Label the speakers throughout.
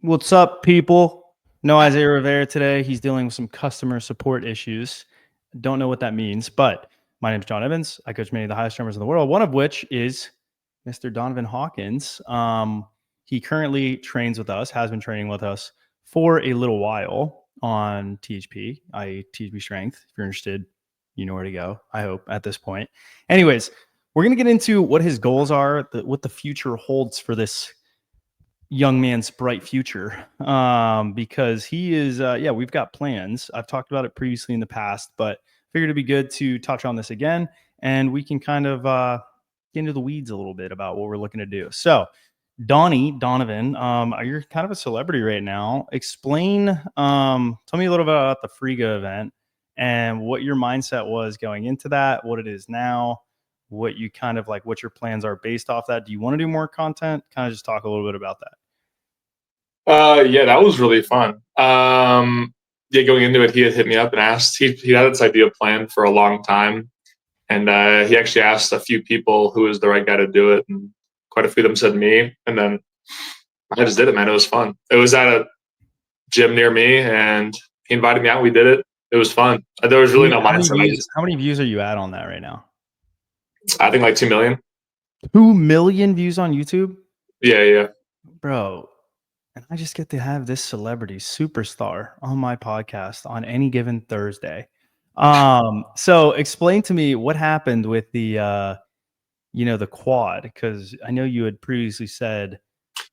Speaker 1: What's up, people? No Isaiah Rivera today. He's dealing with some customer support issues. Don't know what that means, but my name is John Evans. I coach many of the highest drummers in the world, one of which is Mr. Donovan Hawkins. He currently trains with us, has been training with us for a little while on THP, i.e. THP Strength. If you're interested, you know where to go, I hope, at this point. Anyways, we're going to get into what his goals are, what the future holds for this young man's bright future, because he is we've got plans. I've talked about it previously in the past, but figured it'd be good to touch on this again, and we can kind of get into the weeds a little bit about what we're looking to do. So Donovan, you're kind of a celebrity right now. Explain, tell me a little bit about the Frigo event and what your mindset was going into that, what it is now, what you kind of like, what your plans are based off that. Do you want to do more content? Kind of just talk a little bit about that.
Speaker 2: Yeah, that was really fun. Going into it, he had hit me up and asked. He had this idea planned for a long time, and he actually asked a few people who was the right guy to do it, and quite a few of them said me. And then I just did it, man. It was fun. It was at a gym near me, and he invited me out. We did it. It was fun. There was really no mindset.
Speaker 1: How many views are you at on that right now?
Speaker 2: I think like 2 million.
Speaker 1: 2 million views on YouTube?
Speaker 2: Yeah.
Speaker 1: Bro, and I just get to have this celebrity superstar on my podcast on any given Thursday. So explain to me what happened with the the quad, because I know you had previously said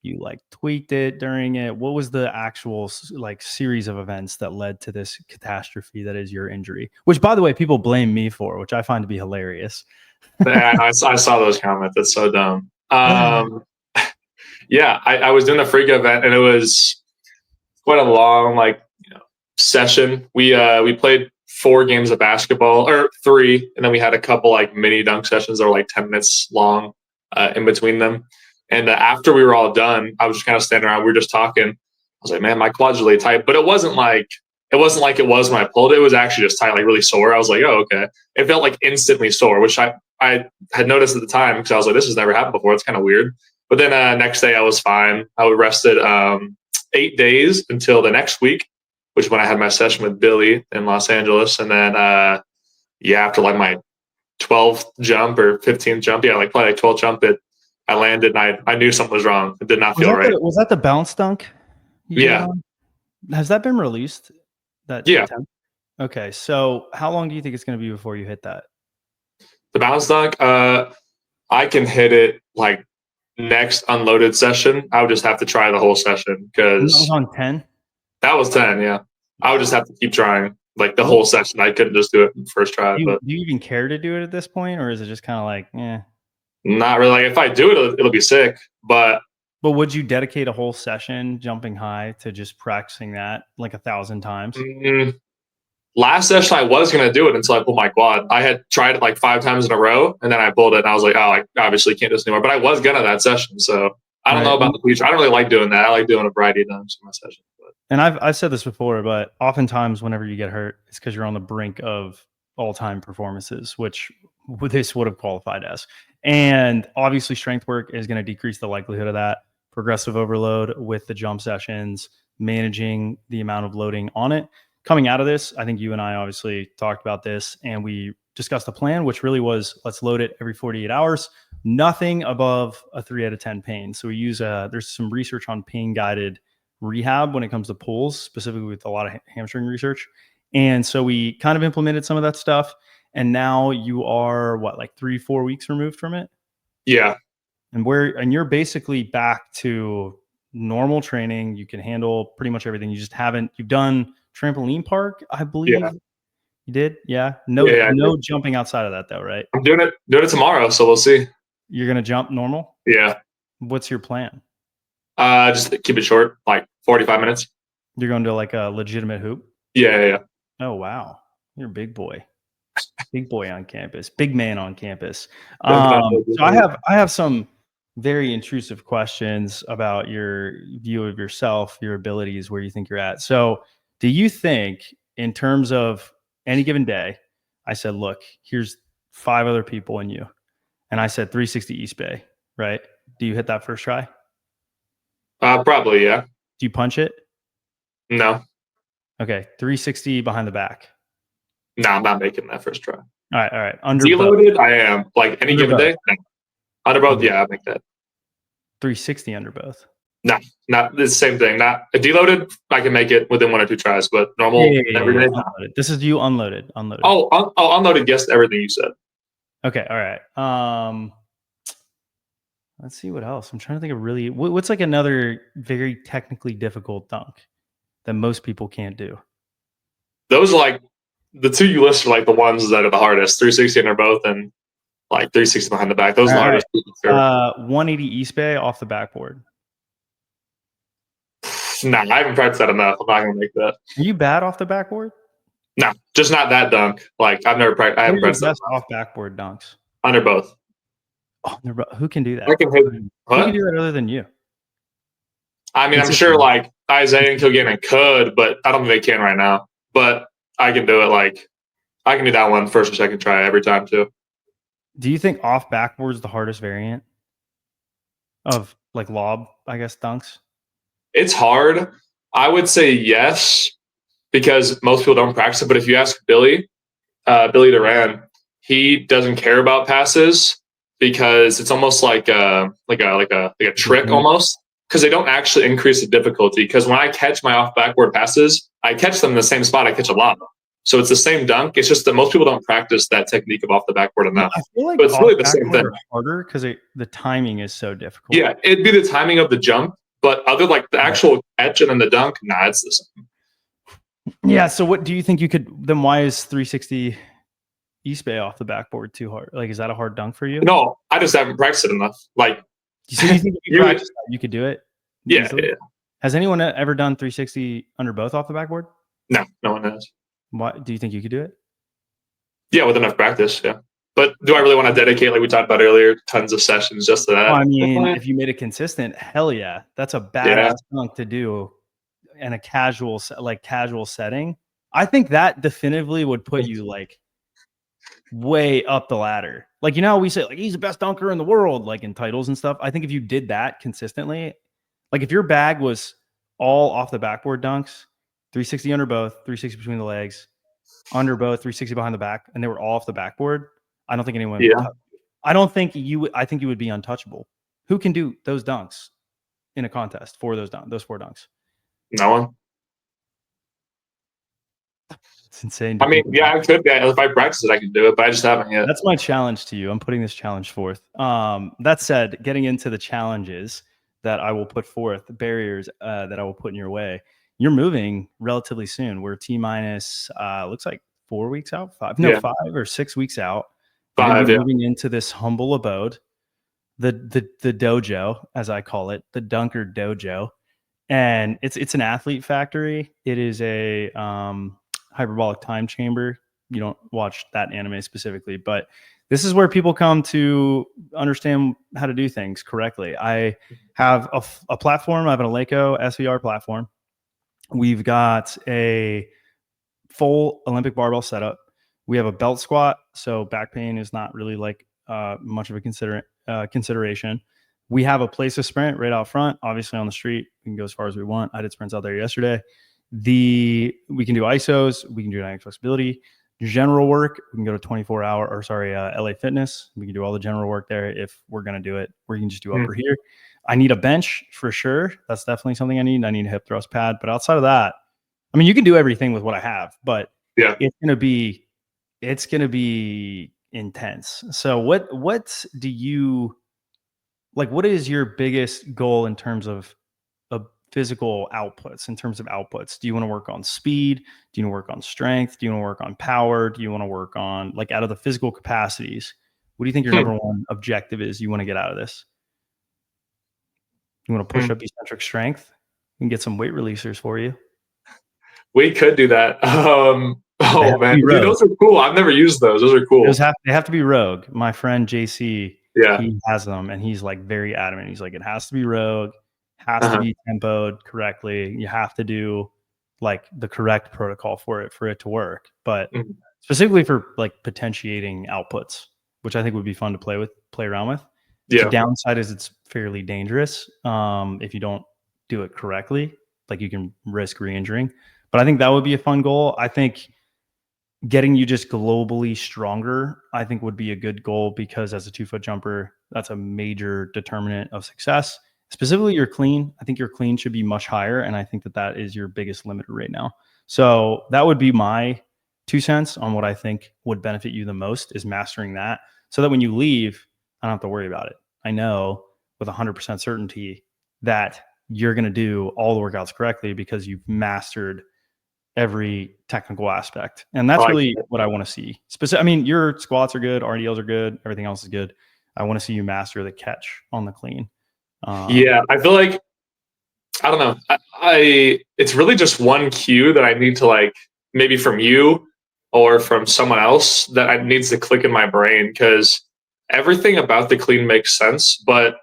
Speaker 1: you like tweaked it during it. What was the actual like series of events that led to this catastrophe that is your injury? Which, by the way, people blame me for, which I find to be hilarious.
Speaker 2: Yeah, I saw those comments. That's so dumb. Yeah, I was doing a Frigo event, and it was quite a long session. We played 4 games of basketball, or 3, and then we had a couple like mini dunk sessions that were like 10 minutes long in between them. And after we were all done, I was just kind of standing around. We were just talking. I was like, man, my quad's really tight, but it wasn't like it was when I pulled it. It was actually just tight, like really sore. I was like, oh, okay. It felt like instantly sore, which I had noticed at the time because I was like, this has never happened before. It's kind of weird. But then next day I was fine. I rested 8 days until the next week, which is when I had my session with Billy in Los Angeles. And then, after like my 12th jump or 15th jump, like probably like 12th jump, I landed and I knew something was wrong. It did not feel right.
Speaker 1: Was that the bounce dunk?
Speaker 2: Yeah.
Speaker 1: Has that been released?
Speaker 2: Yeah.
Speaker 1: Attempt? Okay. So how long do you think it's going to be before you hit that?
Speaker 2: The bounce dunk, I can hit it like next unloaded session. I would just have to try the whole session because
Speaker 1: that was on 10.
Speaker 2: That was 10. Yeah, I would just have to keep trying like the whole session. I couldn't just do it in the first try.
Speaker 1: Do you even care to do it at this point, or is it just kind of like,
Speaker 2: Not really. Like if I do it, it'll be sick. But
Speaker 1: would you dedicate a whole session jumping high to just practicing that like 1,000 times?
Speaker 2: Last session, I was going to do it until I pulled my quad. I had tried it like 5 times in a row, and then I pulled it, and I was like, oh, I obviously can't do this anymore. But I was going to that session, so I don't know about the future. I don't really like doing that. I like doing a variety of times in my session.
Speaker 1: And I've said this before, but oftentimes whenever you get hurt, it's because you're on the brink of all-time performances, which this would have qualified as. And obviously strength work is going to decrease the likelihood of that. Progressive overload with the jump sessions, managing the amount of loading on it. Coming out of this, I think you and I obviously talked about this, and we discussed the plan, which really was let's load it every 48 hours, nothing above a 3 out of 10 pain. So we use there's some research on pain guided rehab when it comes to pulls, specifically with a lot of hamstring research. And so we kind of implemented some of that stuff. And now you are like 3-4 weeks removed from it?
Speaker 2: Yeah.
Speaker 1: And you're basically back to normal training. You can handle pretty much everything. You've done trampoline park, I believe.
Speaker 2: Yeah.
Speaker 1: You did? Yeah. No jumping outside of that though, right?
Speaker 2: I'm doing it tomorrow, so we'll see.
Speaker 1: You're gonna jump normal?
Speaker 2: Yeah.
Speaker 1: What's your plan?
Speaker 2: Just keep it short, like 45 minutes.
Speaker 1: You're going to like a legitimate hoop?
Speaker 2: Yeah.
Speaker 1: Oh wow. You're a big boy. Big boy on campus. Big man on campus. So I have some very intrusive questions about your view of yourself, your abilities, where you think you're at. So do you think in terms of any given day, I said, look, here's 5 other people in you. And I said 360 East Bay, right? Do you hit that first try?
Speaker 2: Probably, yeah.
Speaker 1: Do you punch it?
Speaker 2: No.
Speaker 1: Okay, 360 behind the back.
Speaker 2: No, I'm not making that first try.
Speaker 1: All right. Under
Speaker 2: Deloaded, I am. Like any
Speaker 1: Under
Speaker 2: given
Speaker 1: both.
Speaker 2: day? No. Under both, yeah, I make that.
Speaker 1: 360 under both.
Speaker 2: No, not the same thing. Not deloaded, I can make it within 1 or 2 tries, but normal every day.
Speaker 1: Unloaded. This is you unloaded. Unloaded.
Speaker 2: Oh, unloaded, yes, everything you said.
Speaker 1: Okay, all right. Let's see what else. I'm trying to think of really what's like another very technically difficult dunk that most people can't do.
Speaker 2: Those are like the two you list are like the ones that are the hardest. 360 under both and like 360 behind the back. Those are the hardest.
Speaker 1: Sure. 180 East Bay off the backboard.
Speaker 2: Nah, I haven't practiced that enough. I'm not gonna make that.
Speaker 1: Are you bad off the backboard?
Speaker 2: No, just not that dunk. Like I've never practiced. I haven't practiced
Speaker 1: best off backboard dunks.
Speaker 2: Under both.
Speaker 1: Oh, who can do that?
Speaker 2: I can hit.
Speaker 1: Who can do that other than you?
Speaker 2: I mean, I'm sure like Isaiah and Kilgannon could, but I don't think they can right now. But I can do it. Like I can do that one first or second try every time too.
Speaker 1: Do you think off backboard is the hardest variant of like lob, I guess, dunks?
Speaker 2: It's hard. I would say yes, because most people don't practice it. But if you ask Billy Duran, he doesn't care about passes because it's almost like a trick almost, because they don't actually increase the difficulty. Because when I catch my off backboard passes, I catch them in the same spot I catch a lob. So it's the same dunk. It's just that most people don't practice that technique of off the backboard enough.
Speaker 1: I feel like
Speaker 2: but it's really the same thing.
Speaker 1: Harder because the timing is so difficult.
Speaker 2: Yeah, it'd be the timing of the jump, but other like the actual catch and then the dunk, nah, it's the same.
Speaker 1: Yeah. So what do you think you could? Then why is 360 East Bay off the backboard too hard? Like, is that a hard dunk for you?
Speaker 2: No, I just haven't practiced it enough. Like,
Speaker 1: so you think if you practice that, you could do it?
Speaker 2: Yeah.
Speaker 1: Has anyone ever done 360 under both off the backboard?
Speaker 2: No, no one has.
Speaker 1: Why do you think you could do it?
Speaker 2: Yeah, with enough practice, yeah. But do I really want to dedicate, like we talked about earlier, tons of sessions just to that?
Speaker 1: Well, I mean, if you made it consistent, hell yeah, that's a badass dunk to do in a casual setting. I think that definitively would put you like way up the ladder. Like, you know, we say like he's the best dunker in the world, like in titles and stuff. I think if you did that consistently, like if your bag was all off the backboard dunks, 360 under both, 360 between the legs, under both, 360 behind the back, and they were all off the backboard, I don't think anyone would touch you. I don't think you would. I think you would be untouchable. Who can do those dunks in a contest for those 4 dunks?
Speaker 2: No one.
Speaker 1: It's insane.
Speaker 2: I mean, yeah, I could. If I practice it, I can do it, but I just haven't yet.
Speaker 1: That's my challenge to you. I'm putting this challenge forth. That said, getting into the challenges that I will put forth, the barriers that I will put in your way. You're moving relatively soon. We're T-minus, looks like 4 weeks out, 5 or 6 weeks out.
Speaker 2: 5, yeah.
Speaker 1: Moving into this humble abode, the dojo, as I call it, the Dunker Dojo, and it's an athlete factory. It is a hyperbolic time chamber. You don't watch that anime specifically, but this is where people come to understand how to do things correctly. I have a platform. I have an Eleiko SVR platform. We've got a full Olympic barbell setup. We have a belt squat, so back pain is not really like much of a consideration. We have a place to sprint right out front. Obviously on the street, we can go as far as we want. I did sprints out there yesterday. We can do ISOs. We can do dynamic flexibility. General work, we can go to LA Fitness. We can do all the general work there if we're going to do it. Or you can just do upper here. I need a bench for sure. That's definitely something I need. I need a hip thrust pad. But outside of that, I mean, you can do everything with what I have, but it's going to be intense. So what do you like? What is your biggest goal in terms of physical outputs, Do you want to work on speed? Do you want to work on strength? Do you want to work on power? Do you want to work on like out of the physical capacities? What do you think your number one objective is you want to get out of this? You want to push up eccentric strength? We can get some weight releasers for you.
Speaker 2: We could do that. Man, dude, those are cool. I've never used those. Those are cool.
Speaker 1: They have to be Rogue. My friend JC, he has them, and he's like very adamant. He's like, it has to be Rogue, has to be tempoed correctly. You have to do like the correct protocol for it to work. But specifically for like potentiating outputs, which I think would be fun to play around with. The downside is it's fairly dangerous if you don't do it correctly. like you can risk re-injuring. But I think that would be a fun goal. I think getting you just globally stronger, I think would be a good goal, because as a 2-foot jumper, that's a major determinant of success. Specifically your clean. I think your clean should be much higher. And I think that that is your biggest limiter right now. So that would be my 2 cents on what I think would benefit you the most, is mastering that, so that when you leave, I don't have to worry about it. I know with 100% certainty that you're going to do all the workouts correctly because you've mastered every technical aspect. And that's really what I want to see. I mean, your squats are good, RDLs are good, everything else is good. I want to see you master the catch on the clean.
Speaker 2: Yeah, I feel like, I don't know. It's really just one cue that I need to, like, maybe from you or from someone else, that I needs to click in my brain, because everything about the clean makes sense. But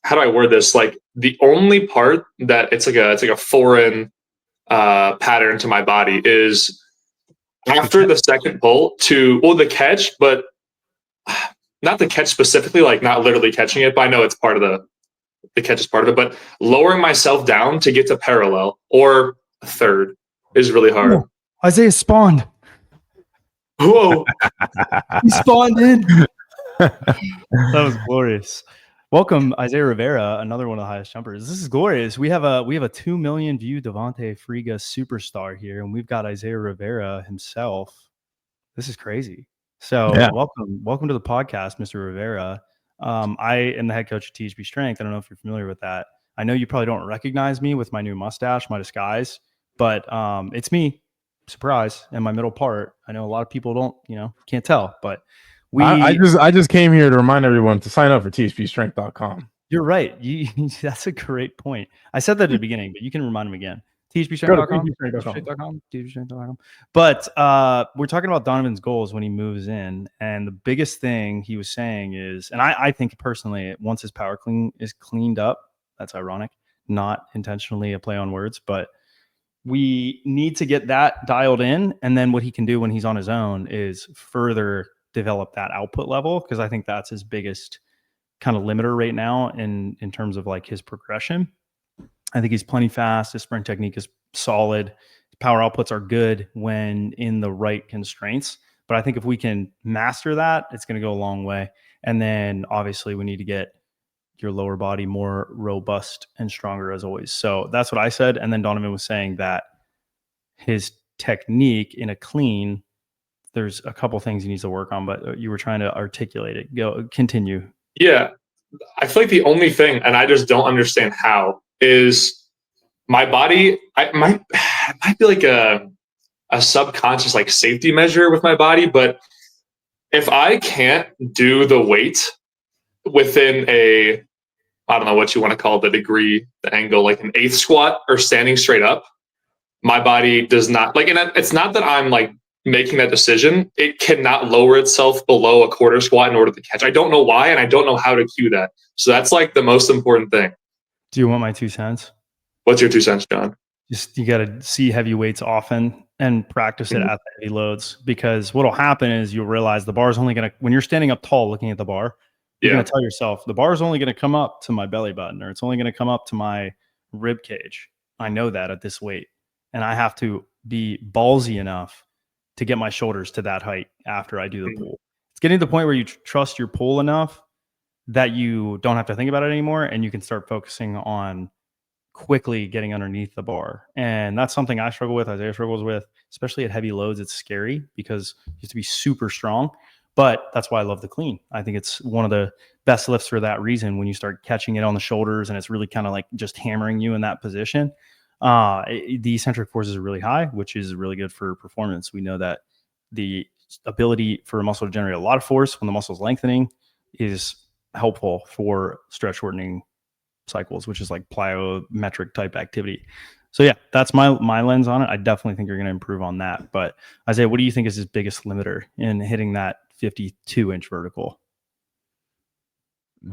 Speaker 2: how do I word this? Like, the only part that it's like a foreign pattern to my body is after the second pull to, well, the catch, but not the catch specifically, like not literally catching it, but I know it's part of the catch is part of it, but lowering myself down to get to parallel or third is really hard.
Speaker 1: Oh, Isaiah spawned.
Speaker 2: Whoa.
Speaker 1: He spawned in. That was glorious. Welcome, Isaiah Rivera, another one of the highest jumpers. This is glorious. We have a 2 million view Devontae Friga superstar here, and we've got Isaiah Rivera himself. This is crazy. So welcome to the podcast, Mr. Rivera. I am the head coach of THB Strength. I don't know if you're familiar with that. I know you probably don't recognize me with my new mustache, my disguise, but it's me. Surprise. And my middle part. I know a lot of people don't, can't tell, but
Speaker 3: I just came here to remind everyone to sign up for thbstrength.com.
Speaker 1: You're right. That's a great point. I said that at the beginning, but you can remind them again. THBstrength.com. But we're talking about Donovan's goals when he moves in. And the biggest thing he was saying is, and I think personally, once his power clean is cleaned up, that's ironic, not intentionally a play on words, but we need to get that dialed in. And then what he can do when he's on his own is further develop that output level, because I think that's his biggest kind of limiter right now in terms of like his progression. I think he's plenty fast. His sprint technique is solid. His power outputs are good when in the right constraints. But I think if we can master that, it's going to go a long way. And then obviously we need to get your lower body more robust and stronger as always. So that's what I said. And then Donovan was saying that his technique in a clean, there's a couple things he needs to work on, but you were trying to articulate it. Continue.
Speaker 2: Yeah. I feel like the only thing, and I just don't understand how, is my body, it might be like a subconscious like safety measure with my body, but if I can't do the weight within I don't know what you want to call the degree, the angle, like an eighth squat or standing straight up, my body does not, like, and it's not that I'm like making that decision. It cannot lower itself below a quarter squat in order to catch. I don't know why, and I don't know how to cue that. So that's like the most important thing.
Speaker 1: Do you want my 2 cents?
Speaker 2: What's your 2 cents, John?
Speaker 1: Just you got to see heavy weights often and practice it at the heavy loads, because what'll happen is you'll realize the bar is only going to, when you're standing up tall looking at the bar, you're going to tell yourself the bar is only going to come up to my belly button, or it's only going to come up to my rib cage. I know that at this weight, and I have to be ballsy enough to get my shoulders to that height after I do the pull. It's getting to the point where you trust your pull enough that you don't have to think about it anymore, and you can start focusing on quickly getting underneath the bar. And that's something I struggle with, Isaiah struggles with, especially at heavy loads. It's scary because you have to be super strong, but that's why I love the clean. I think it's one of the best lifts for that reason. When you start catching it on the shoulders and it's really kind of like just hammering you in that position, the eccentric forces are really high, which is really good for performance. We know that the ability for a muscle to generate a lot of force when the muscle is lengthening is helpful for stretch shortening cycles, which is like plyometric type activity. So yeah, that's my lens on it. I definitely think you're going to improve on that. But Isaiah, what do you think is his biggest limiter in hitting that 52-inch vertical?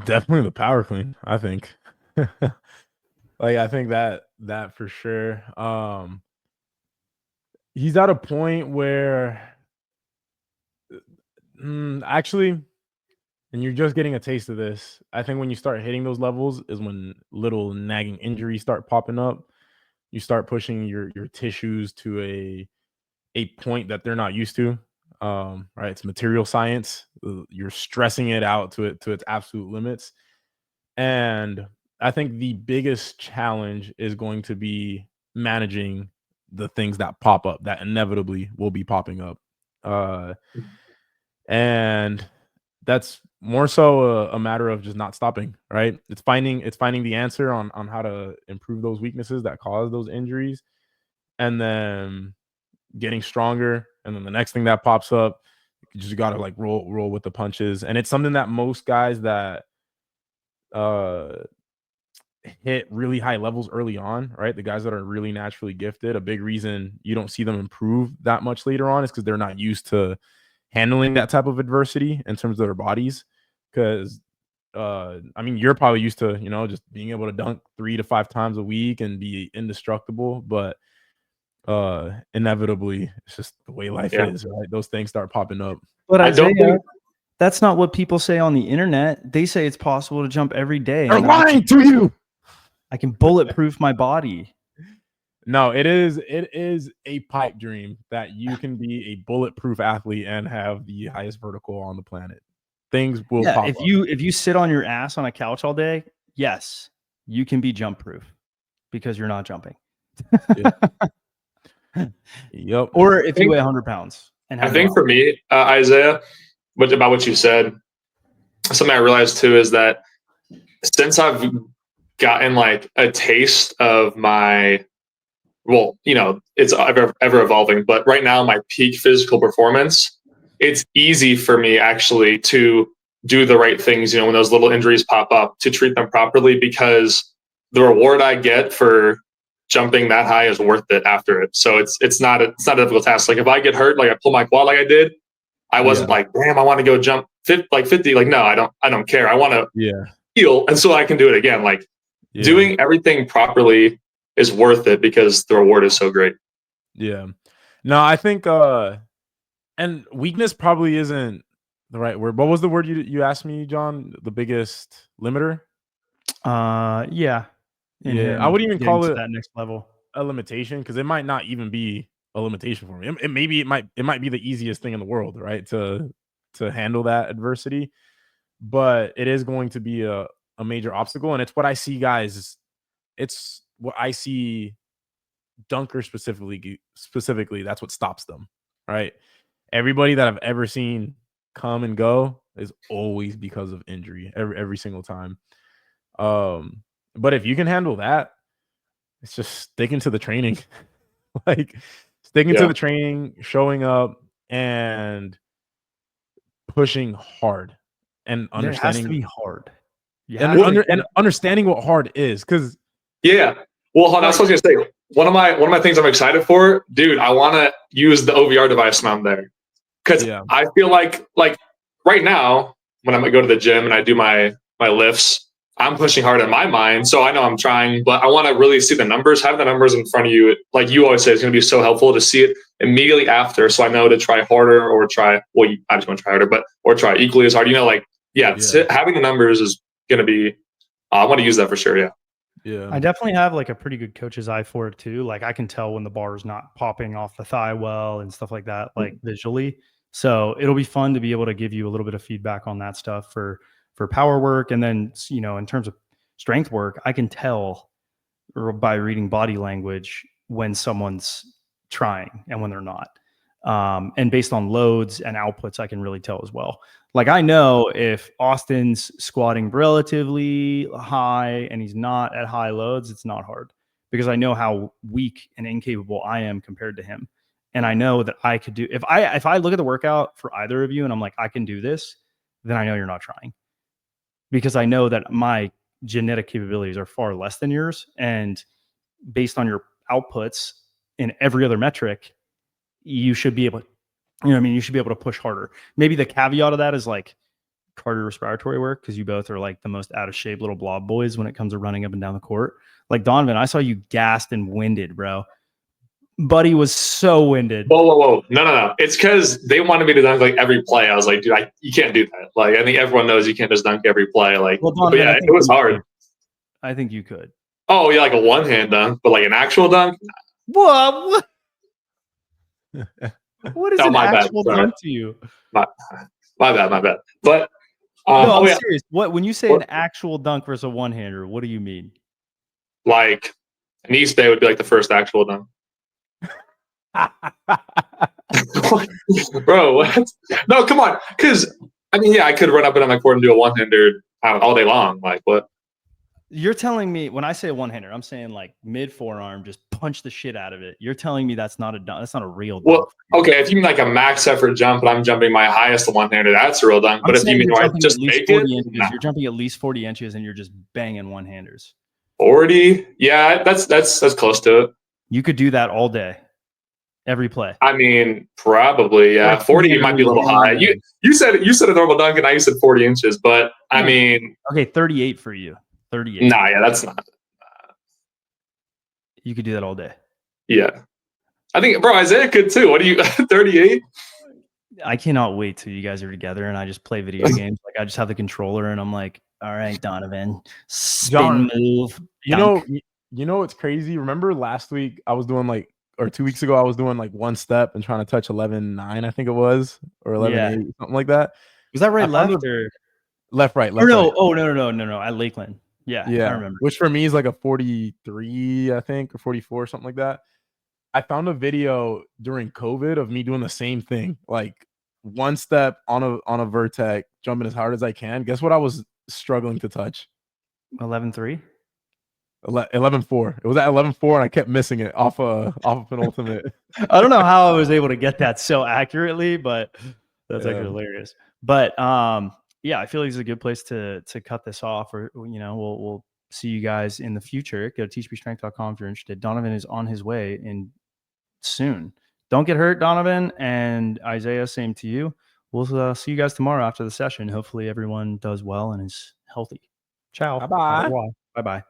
Speaker 3: Definitely the power clean, I think. Like, I think that for sure. He's at a point where actually, and you're just getting a taste of this, I think when you start hitting those levels is when little nagging injuries start popping up. you start pushing your tissues to a point that they're not used to. Right, it's material science. You're stressing it out to its absolute limits, and I think the biggest challenge is going to be managing the things that pop up that inevitably will be popping up. And that's more so a matter of just not stopping, right? It's finding the answer on how to improve those weaknesses that cause those injuries, and then getting stronger. And then the next thing that pops up, you just gotta like roll with the punches. And it's something that most guys that uh hit really high levels early on, right? The guys that are really naturally gifted, a big reason you don't see them improve that much later on is because they're not used to handling that type of adversity in terms of their bodies. Because I mean, you're probably used to, just being able to dunk 3 to 5 times a week and be indestructible, but inevitably it's just the way life is, right? Those things start popping up.
Speaker 1: But
Speaker 2: I don't
Speaker 1: Isaiah,
Speaker 2: think
Speaker 1: that's not what people say on the internet. They say it's possible to jump every day.
Speaker 3: They're lying to you.
Speaker 1: I can bulletproof my body.
Speaker 3: No, it is a pipe dream that you can be a bulletproof athlete and have the highest vertical on the planet. Things will pop
Speaker 1: if
Speaker 3: up.
Speaker 1: you sit on your ass on a couch all day, yes, you can be jump proof because you're not jumping.
Speaker 3: Yep.
Speaker 1: Or if you weigh 100 pounds. And
Speaker 2: I think for me, Isaiah, about what you said, something I realized too is that since I've gotten like a taste of my, it's ever evolving, but right now my peak physical performance, it's easy for me actually to do the right things, when those little injuries pop up, to treat them properly, because the reward I get for jumping that high is worth it after it. So it's not a difficult task. Like if I get hurt, like I pull my quad like I did, I wasn't like, damn, I want to go jump 50. Like, no, I don't care. I want to heal, and so I can do it again. Like doing everything properly is worth it because the reward is so great.
Speaker 3: Yeah. No, I think and weakness probably isn't the right word. What was the word you asked me, John? The biggest limiter?
Speaker 1: Yeah.
Speaker 3: I wouldn't even call it
Speaker 1: that next level
Speaker 3: a limitation, because it might not even be a limitation for me. It might be the easiest thing in the world, right? To handle that adversity, but it is going to be a major obstacle. And it's what I see guys. It's what I see dunkers specifically. That's what stops them, right? Everybody that I've ever seen come and go is always because of injury, every single time. But if you can handle that, it's just sticking to the training, like sticking to the training, showing up, and pushing hard, and understanding.
Speaker 1: It has to be hard.
Speaker 3: And understanding what hard is, because
Speaker 2: well, that's what I was gonna say. One of my things I'm excited for, dude. I want to use the OVR device when I'm there, because I feel like right now when I might go to the gym and I do my lifts, I'm pushing hard in my mind, so I know I'm trying, but I want to really see the numbers. Having the numbers in front of you, like you always say, is going to be so helpful to see it immediately after, so I know to try harder or try. Well, I just want to try harder, or try equally as hard. Having the numbers is going to be. I want to use that for sure.
Speaker 3: Yeah.
Speaker 1: I definitely have like a pretty good coach's eye for it too. Like I can tell when the bar is not popping off the thigh well and stuff like that, like visually. So it'll be fun to be able to give you a little bit of feedback on that stuff for power work. And then, in terms of strength work, I can tell by reading body language when someone's trying and when they're not. And based on loads and outputs, I can really tell as well. Like I know if Austin's squatting relatively high and he's not at high loads, it's not hard, because I know how weak and incapable I am compared to him. And I know that I could do, if I look at the workout for either of you and I'm like, I can do this, then I know you're not trying, because I know that my genetic capabilities are far less than yours. And based on your outputs in every other metric, you should be able, you should be able to push harder. Maybe the caveat of that is like cardiorespiratory work, because you both are like the most out of shape little blob boys when it comes to running up and down the court. Like Donovan, I saw you gassed and winded, bro. Buddy was so winded.
Speaker 2: Whoa. No. It's because they wanted me to dunk like every play. I was like, dude, you can't do that. Like, I think everyone knows you can't just dunk every play. Like,
Speaker 1: well, Donovan,
Speaker 2: it was hard.
Speaker 1: I think you could.
Speaker 2: Oh yeah, like a one-hand dunk, but like an actual dunk.
Speaker 1: What? What is
Speaker 2: Oh,
Speaker 1: an
Speaker 2: my bad.
Speaker 1: actual
Speaker 2: Sorry.
Speaker 1: dunk to you?
Speaker 2: My bad. But
Speaker 1: No, I'm
Speaker 2: oh yeah,
Speaker 1: serious. What when you say an actual dunk versus a one-hander, what do you mean?
Speaker 2: like an East Bay would be like the first actual dunk. Bro, what? No, come on. Because, I mean, yeah, I could run up and on my court and do a one-hander all day long. Like, what?
Speaker 1: You're telling me when I say a one-hander, I'm saying like mid-forearm, just punch the shit out of it. You're telling me that's not a dunk. That's not a real dunk.
Speaker 2: Well, okay, if you mean like a max effort jump and I'm jumping my highest one-hander, that's a real dunk. But if you mean
Speaker 1: you're
Speaker 2: I
Speaker 1: jumping
Speaker 2: just
Speaker 1: at least
Speaker 2: make
Speaker 1: 40
Speaker 2: it,
Speaker 1: inches, you're jumping at least 40 inches and you're just banging one-handers.
Speaker 2: 40? Yeah, that's close to it.
Speaker 1: You could do that all day, every play.
Speaker 2: I mean, probably, yeah. 40 might be a little high. You said a normal dunk and I said 40 inches, but I mean,
Speaker 1: okay, 38 for you. 38.
Speaker 2: Nah, yeah, that's not.
Speaker 1: You could do that all day.
Speaker 2: Yeah. I think, bro, Isaiah could too. What are you, 38?
Speaker 1: I cannot wait till you guys are together and I just play video games. Like I just have the controller and I'm like, all right, Donovan, spin move.
Speaker 3: You know what's crazy? Remember last week I was doing like, or 2 weeks ago I was doing like one step and trying to touch 11.9, I think it was, or 11.8, something like that.
Speaker 1: Was that right, left, or
Speaker 3: left, right?
Speaker 1: Or no,
Speaker 3: right.
Speaker 1: Oh no, at Lakeland. Yeah, I remember.
Speaker 3: Which for me is like a 43, I think, or 44, something like that. I found a video during COVID of me doing the same thing, like one step on a vertex, jumping as hard as I can. Guess what I was struggling to touch?
Speaker 1: 11.3?
Speaker 3: 11.4. It was at 11.4 and I kept missing it off of penultimate.
Speaker 1: I don't know how I was able to get that so accurately, but that's actually hilarious. But yeah, I feel like it's a good place to cut this off, or we'll see you guys in the future. Go to teachmestrength.com if you're interested. Donovan is on his way in soon. Don't get hurt, Donovan, and Isaiah, same to you. We'll see you guys tomorrow after the session. Hopefully everyone does well and is healthy. Ciao.
Speaker 3: Bye-bye.
Speaker 1: Bye-bye.